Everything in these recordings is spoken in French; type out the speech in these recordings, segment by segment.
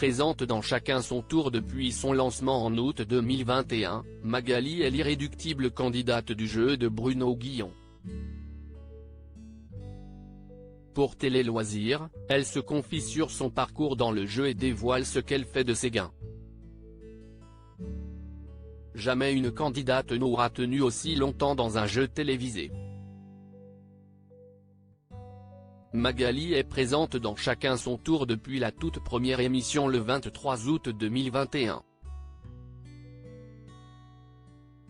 présente dans Chacun son tour depuis son lancement en août 2021, Magali est l'irréductible candidate du jeu de Bruno Guillon. Pour Télé Loisirs, elle se confie sur son parcours dans le jeu et dévoile ce qu'elle fait de ses gains. Jamais une candidate n'aura tenu aussi longtemps dans un jeu télévisé. Magali est présente dans Chacun son tour depuis la toute première émission le 23 août 2021.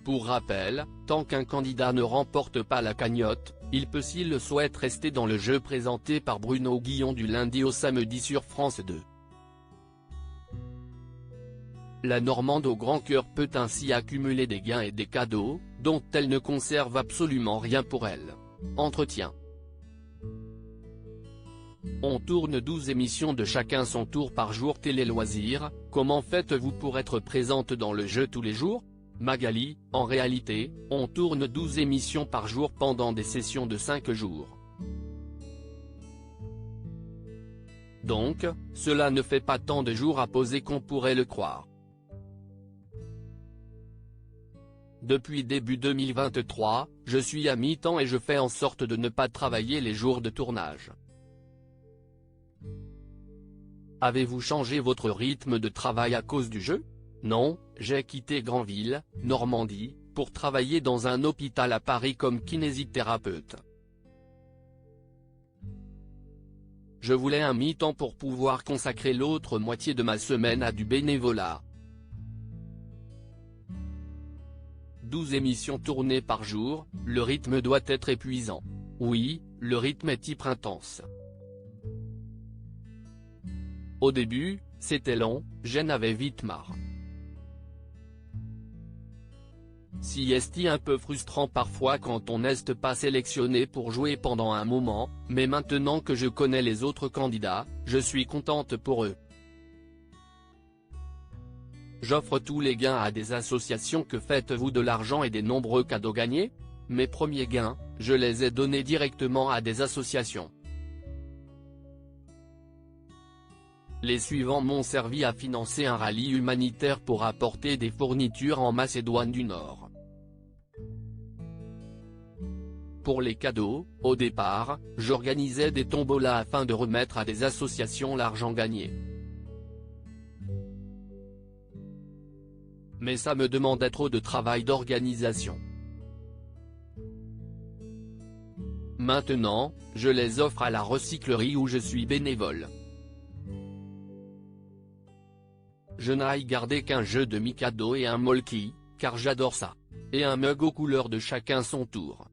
Pour rappel, tant qu'un candidat ne remporte pas la cagnotte, il peut s'il le souhaite rester dans le jeu présenté par Bruno Guillon du lundi au samedi sur France 2. La Normande au grand cœur peut ainsi accumuler des gains et des cadeaux, dont elle ne conserve absolument rien pour elle. Entretien. On tourne 12 émissions de Chacun son tour par jour. Télé Loisirs, comment faites-vous pour être présente dans le jeu tous les jours? Magali, en réalité, on tourne 12 émissions par jour pendant des sessions de 5 jours. Donc, cela ne fait pas tant de jours à poser qu'on pourrait le croire. Depuis début 2023, je suis à mi-temps et je fais en sorte de ne pas travailler les jours de tournage. Avez-vous changé votre rythme de travail à cause du jeu? Non, j'ai quitté Granville, Normandie, pour travailler dans un hôpital à Paris comme kinésithérapeute. Je voulais un mi-temps pour pouvoir consacrer l'autre moitié de ma semaine à du bénévolat. 12 émissions tournées par jour, le rythme doit être épuisant. Oui, le rythme est hyper intense. Au début, c'était long, j'en avais vite marre. Si est un peu frustrant parfois quand on n'est pas sélectionné pour jouer pendant un moment, mais maintenant que je connais les autres candidats, je suis contente pour eux. J'offre tous les gains à des associations. Que faites-vous de l'argent et des nombreux cadeaux gagnés? Mes premiers gains, je les ai donnés directement à des associations. Les suivants m'ont servi à financer un rallye humanitaire pour apporter des fournitures en Macédoine du Nord. Pour les cadeaux, au départ, j'organisais des tombolas afin de remettre à des associations l'argent gagné. Mais ça me demandait trop de travail d'organisation. Maintenant, je les offre à la recyclerie où je suis bénévole. Je n'aille garder qu'un jeu de Mikado et un Molki, car j'adore ça. Et un mug aux couleurs de Chacun son tour.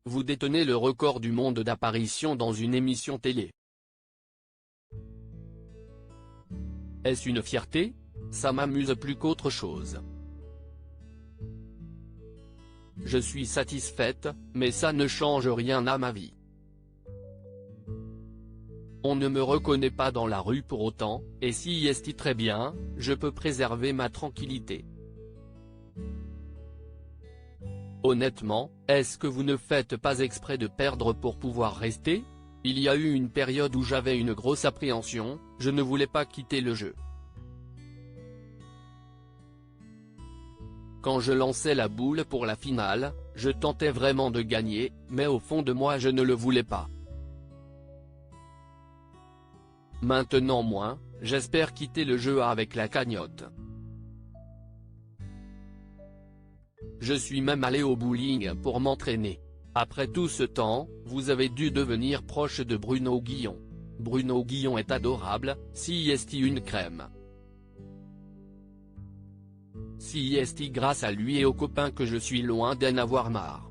Vous détenez le record du monde d'apparition dans une émission télé. Est-ce une fierté? Ça m'amuse plus qu'autre chose. Je suis satisfaite, mais ça ne change rien à ma vie. On ne me reconnaît pas dans la rue pour autant, et si est très bien, je peux préserver ma tranquillité. Honnêtement, est-ce que vous ne faites pas exprès de perdre pour pouvoir rester? Il y a eu une période où j'avais une grosse appréhension, je ne voulais pas quitter le jeu. Quand je lançais la boule pour la finale, je tentais vraiment de gagner, mais au fond de moi je ne le voulais pas. Maintenant moins, j'espère quitter le jeu avec la cagnotte. Je suis même allé au bowling pour m'entraîner. Après tout ce temps, vous avez dû devenir proche de Bruno Guillon. Bruno Guillon est adorable, si est une crème. Si est grâce à lui et aux copains que je suis loin d'en avoir marre.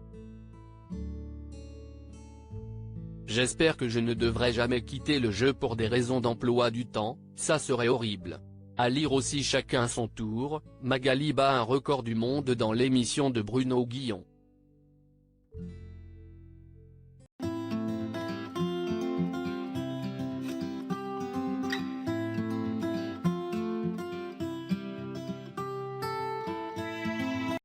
J'espère que je ne devrai jamais quitter le jeu pour des raisons d'emploi du temps, ça serait horrible. À lire aussi Chacun son tour, Magali bat un record du monde dans l'émission de Bruno Guillon.